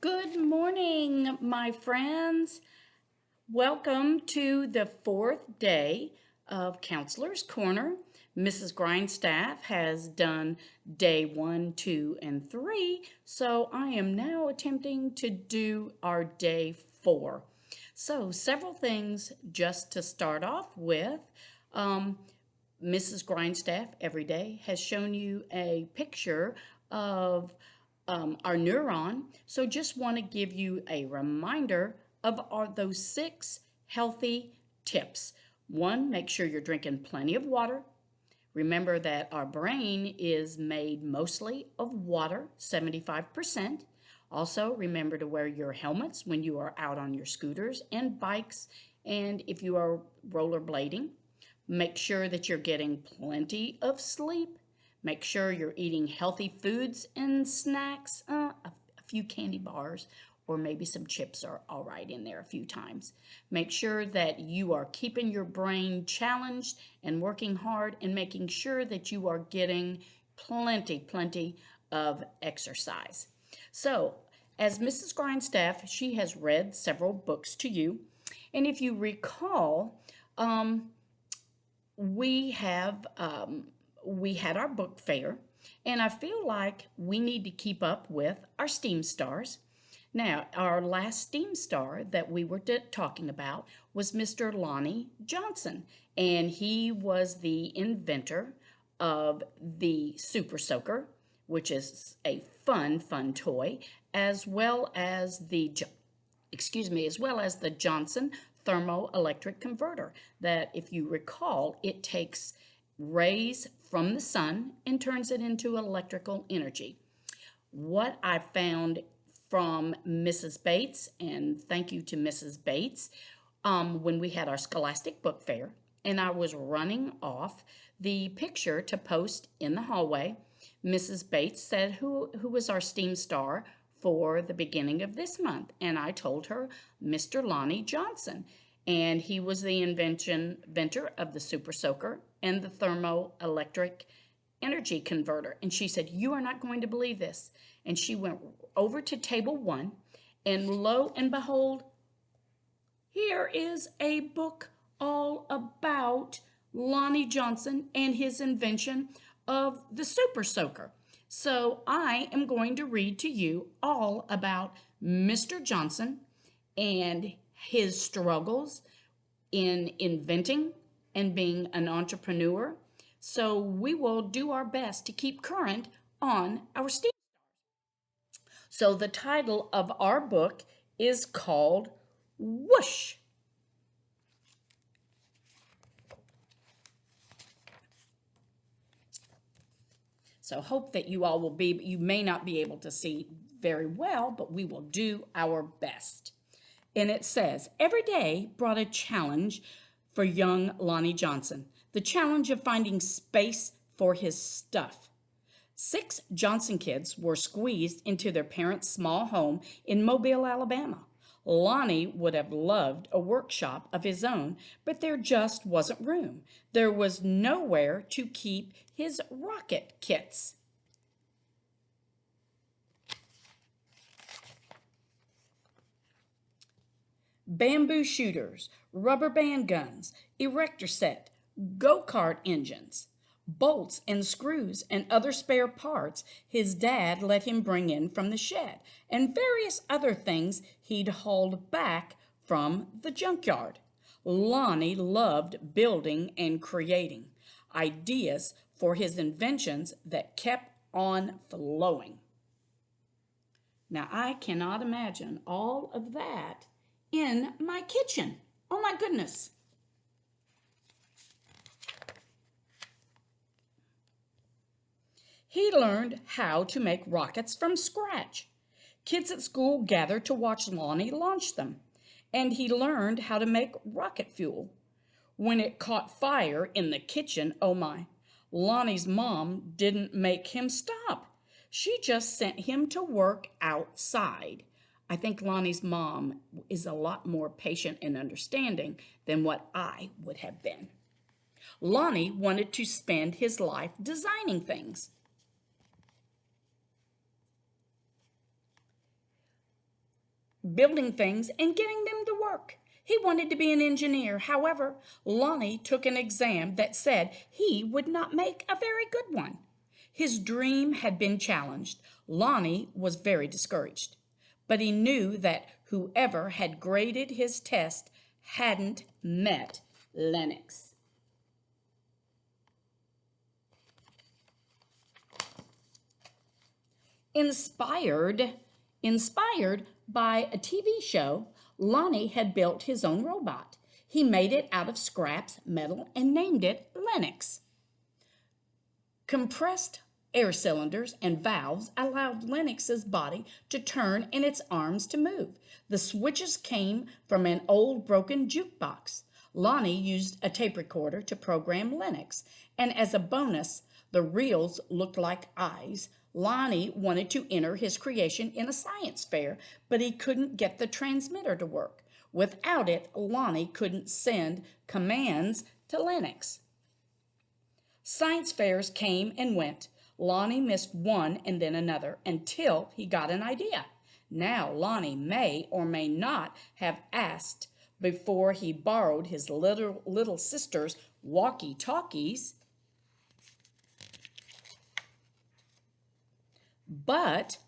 Good morning, my friends. Welcome to the fourth day of Counselor's Corner. Mrs. Grindstaff has done day 1, 2, and 3, so I am now attempting to do our day 4. So, several things just to start off with. Mrs. Grindstaff every day has shown you a picture of our neuron. So just want to give you a reminder of those 6 healthy tips. 1, make sure you're drinking plenty of water. Remember that our brain is made mostly of water, 75%. Also, remember to wear your helmets when you are out on your scooters and bikes, and if you are rollerblading. Make sure that you're getting plenty of sleep. Make sure you're eating healthy foods and snacks. A few candy bars or maybe some chips are all right in there a few times. Make sure that you are keeping your brain challenged and working hard and making sure that you are getting plenty of exercise. So, as Mrs. Grindstaff, she has read several books to you. And if you recall, we had our book fair, and I feel like we need to keep up with our STEAM stars. Now, our last STEAM star that we were talking about was Mr. Lonnie Johnson, and he was the inventor of the Super Soaker, which is a fun toy, as well as the Johnson thermoelectric converter that, if you recall, it takes rays from the sun and turns it into electrical energy. What I found from Mrs. Bates, and thank you to Mrs. Bates, when we had our Scholastic Book Fair, and I was running off the picture to post in the hallway, Mrs. Bates said, who was our STEAM star for the beginning of this month? And I told her Mr. Lonnie Johnson, and he was the inventor of the Super Soaker and the thermoelectric energy converter. And she said, "You are not going to believe this." And she went over to table 1, and lo and behold, here is a book all about Lonnie Johnson and his invention of the Super Soaker. So I am going to read to you all about Mr. Johnson and his struggles in inventing and being an entrepreneur. So we will do our best to keep current on our STEAM. So the title of our book is called Whoosh. So hope that you may not be able to see very well, but we will do our best. And it says, every day brought a challenge for young Lonnie Johnson, the challenge of finding space for his stuff. 6 Johnson kids were squeezed into their parents' small home in Mobile, Alabama. Lonnie would have loved a workshop of his own, but there just wasn't room. There was nowhere to keep his rocket kits. Bamboo shooters, rubber band guns, erector set, go-kart engines, bolts and screws and other spare parts his dad let him bring in from the shed, and various other things he'd hauled back from the junkyard. Lonnie loved building and creating ideas for his inventions that kept on flowing. Now, I cannot imagine all of that in my kitchen. Oh my goodness. He learned how to make rockets from scratch. Kids at school gathered to watch Lonnie launch them, and he learned how to make rocket fuel. When it caught fire in the kitchen, oh my, Lonnie's mom didn't make him stop. She just sent him to work outside. I think Lonnie's mom is a lot more patient and understanding than what I would have been. Lonnie wanted to spend his life designing things. building things and getting them to work. He wanted to be an engineer. However, Lonnie took an exam that said he would not make a very good one. His dream had been challenged. Lonnie was very discouraged, but he knew that whoever had graded his test hadn't met Lennox. Inspired by a TV show, Lonnie had built his own robot. He made it out of scraps metal and named it Lennox. Compressed air cylinders and valves allowed Lennox's body to turn and its arms to move. The switches came from an old broken jukebox. Lonnie used a tape recorder to program Lennox, and as a bonus, the reels looked like eyes. Lonnie wanted to enter his creation in a science fair, but he couldn't get the transmitter to work. Without it, Lonnie couldn't send commands to Lennox. Science fairs came and went. Lonnie missed one and then another until he got an idea. Now Lonnie may or may not have asked before he borrowed his little sister's walkie-talkies, but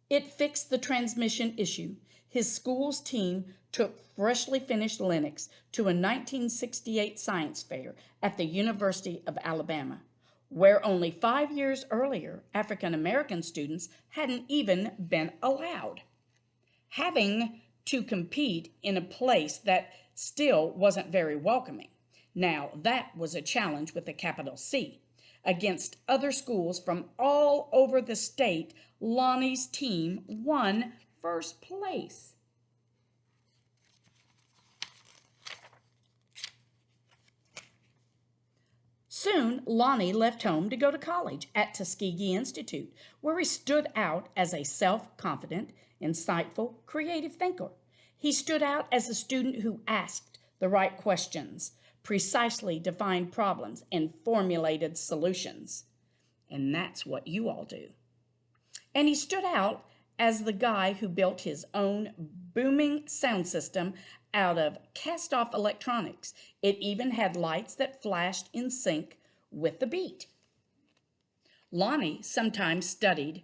it fixed the transmission issue. His school's team took freshly finished Lennox to a 1968 science fair at the University of Alabama, where only 5 years earlier, African American students hadn't even been allowed. Having to compete in a place that still wasn't very welcoming. Now, that was a challenge with a capital C. Against other schools from all over the state, Lonnie's team won first place. Soon, Lonnie left home to go to college at Tuskegee Institute, where he stood out as a self-confident, insightful, creative thinker. He stood out as a student who asked the right questions, precisely defined problems, and formulated solutions. And that's what you all do. And he stood out as the guy who built his own booming sound system out of cast-off electronics. It even had lights that flashed in sync with the beat. Lonnie sometimes studied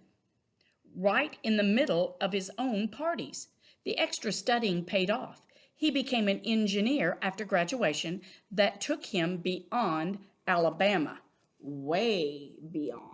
right in the middle of his own parties. The extra studying paid off. He became an engineer after graduation that took him beyond Alabama, way beyond.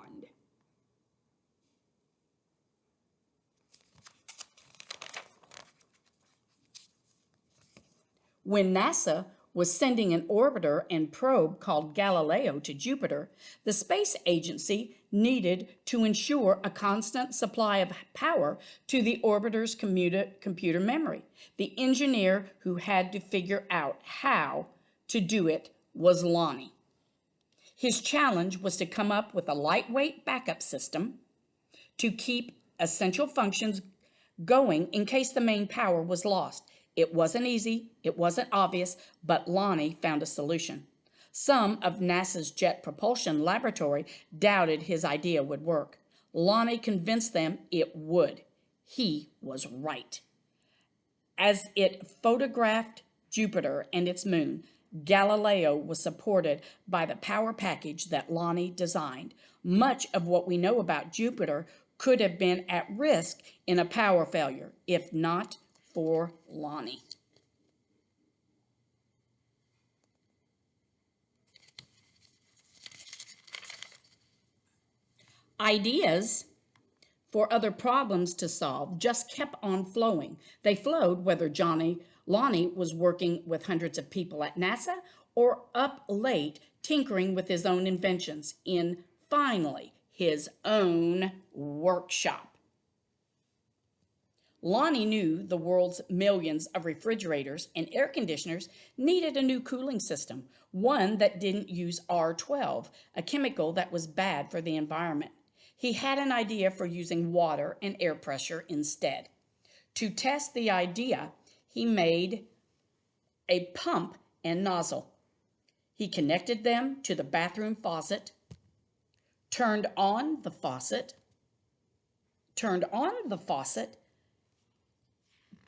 When NASA was sending an orbiter and probe called Galileo to Jupiter, the space agency needed to ensure a constant supply of power to the orbiter's computer memory. The engineer who had to figure out how to do it was Lonnie. His challenge was to come up with a lightweight backup system to keep essential functions going in case the main power was lost. It wasn't easy, it wasn't obvious, but Lonnie found a solution. Some of NASA's Jet Propulsion Laboratory doubted his idea would work. Lonnie convinced them it would. He was right. As it photographed Jupiter and its moon, Galileo was supported by the power package that Lonnie designed. Much of what we know about Jupiter could have been at risk in a power failure, if not for Lonnie. Ideas for other problems to solve just kept on flowing. They flowed whether Lonnie was working with hundreds of people at NASA or up late tinkering with his own inventions in, finally, his own workshop. Lonnie knew the world's millions of refrigerators and air conditioners needed a new cooling system, one that didn't use R12, a chemical that was bad for the environment. He had an idea for using water and air pressure instead. To test the idea, he made a pump and nozzle. He connected them to the bathroom faucet, turned on the faucet,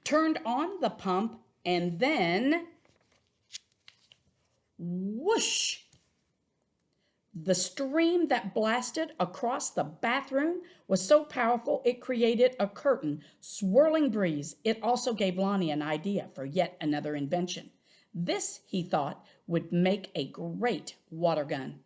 turned on the pump, and then whoosh! The stream that blasted across the bathroom was so powerful it created a curtain, swirling breeze. It also gave Lonnie an idea for yet another invention. This, he thought, would make a great water gun.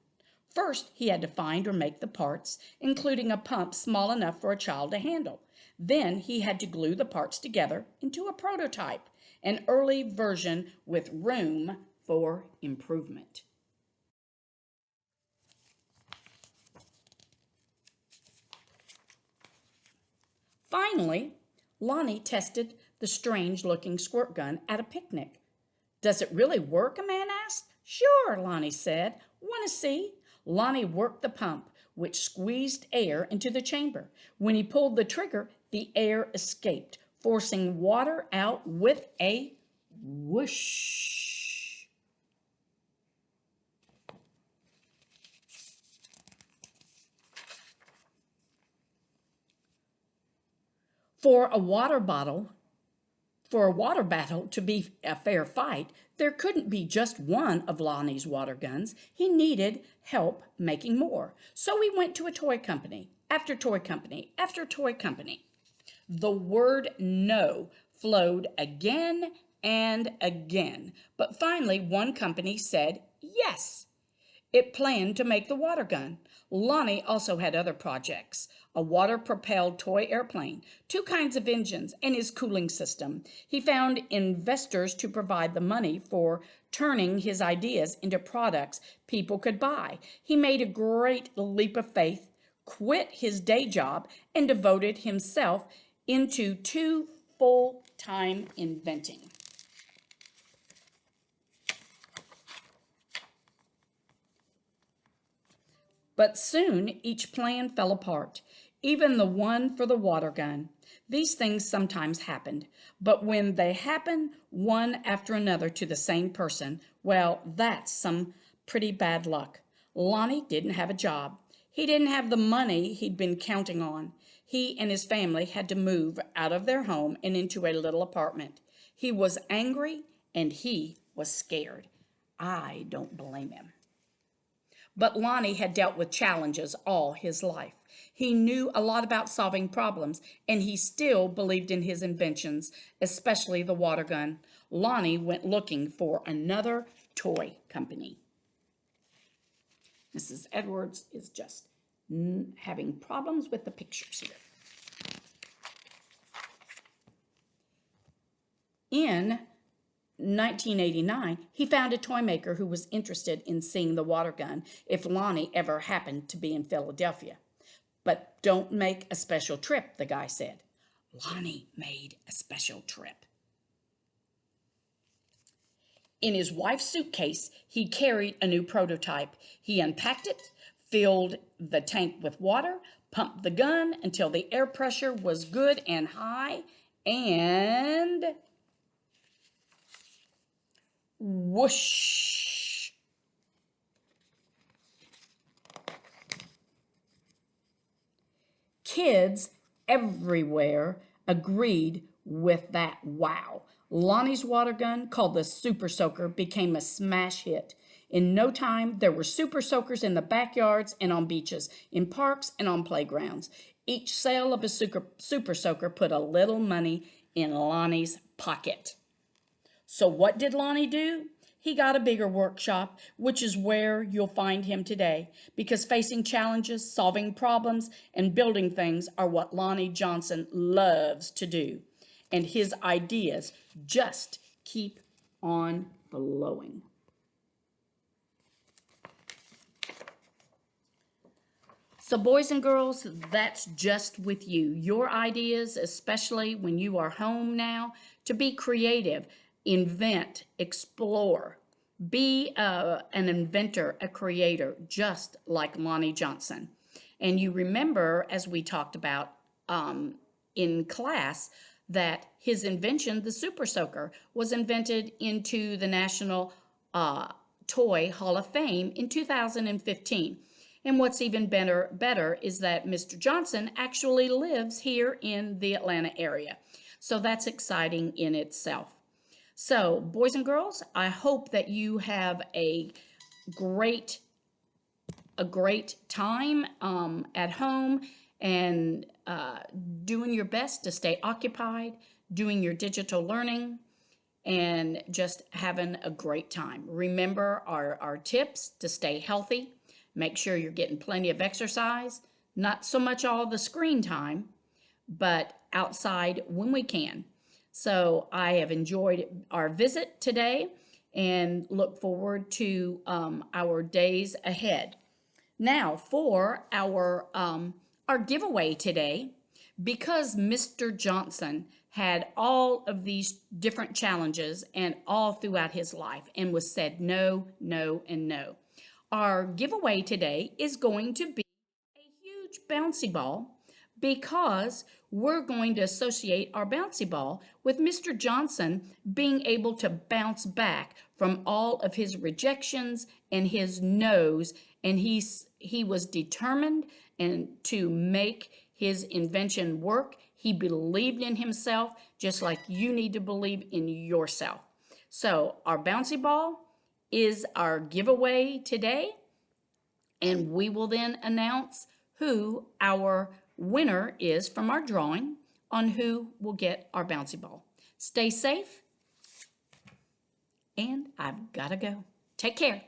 First, he had to find or make the parts, including a pump small enough for a child to handle. Then he had to glue the parts together into a prototype, an early version with room for improvement. Finally, Lonnie tested the strange-looking squirt gun at a picnic. "Does it really work?" a man asked. "Sure," Lonnie said. "Want to see?" Lonnie worked the pump, which squeezed air into the chamber. When he pulled the trigger, the air escaped, forcing water out with a whoosh. For a water battle to be a fair fight, there couldn't be just one of Lonnie's water guns. He needed help making more. So he went to a toy company, after toy company, after toy company. The word no flowed again and again, but finally one company said yes. It planned to make the water gun. Lonnie also had other projects: a water-propelled toy airplane, 2 kinds of engines, and his cooling system. He found investors to provide the money for turning his ideas into products people could buy. He made a great leap of faith, quit his day job, and devoted himself into 2 full-time inventing. But soon each plan fell apart, even the one for the water gun. These things sometimes happened, but when they happen one after another to the same person, well, that's some pretty bad luck. Lonnie didn't have a job. He didn't have the money he'd been counting on. He and his family had to move out of their home and into a little apartment. He was angry and he was scared. I don't blame him. But Lonnie had dealt with challenges all his life. He knew a lot about solving problems, and he still believed in his inventions, especially the water gun. Lonnie went looking for another toy company. Mrs. Edwards is just having problems with the pictures here. In 1989, he found a toy maker who was interested in seeing the water gun if Lonnie ever happened to be in Philadelphia. "But don't make a special trip," the guy said. Lonnie made a special trip. In his wife's suitcase, he carried a new prototype. He unpacked it, filled the tank with water, pumped the gun until the air pressure was good and high, and whoosh! Kids everywhere agreed with that wow. Lonnie's water gun, called the Super Soaker, became a smash hit. In no time, there were Super Soakers in the backyards and on beaches, in parks and on playgrounds. Each sale of a Super Soaker put a little money in Lonnie's pocket. So what did Lonnie do? He got a bigger workshop, which is where you'll find him today, because facing challenges, solving problems, and building things are what Lonnie Johnson loves to do. And his ideas just keep on flowing. So boys and girls, that's just with you. Your ideas, especially when you are home now, to be creative, invent, explore, be an inventor, a creator, just like Lonnie Johnson. And you remember, as we talked about in class, that his invention, the Super Soaker, was invented into the National Toy Hall of Fame in 2015. And what's even better is that Mr. Johnson actually lives here in the Atlanta area. So that's exciting in itself. So, boys and girls, I hope that you have great a great time at home and doing your best to stay occupied, doing your digital learning, and just having a great time. Remember our tips to stay healthy. Make sure you're getting plenty of exercise, not so much all the screen time, but outside when we can. So I have enjoyed our visit today and look forward to our days ahead. Now for our giveaway today, because Mr. Johnson had all of these different challenges and all throughout his life and was said no, no, and no. Our giveaway today is going to be a huge bouncy ball because we're going to associate our bouncy ball with Mr. Johnson being able to bounce back from all of his rejections and his no's, and he was determined and to make his invention work. He believed in himself just like you need to believe in yourself. So our bouncy ball is our giveaway today, and we will then announce who our winner is from our drawing on who will get our bouncy ball. Stay safe, and I've got to go. Take care.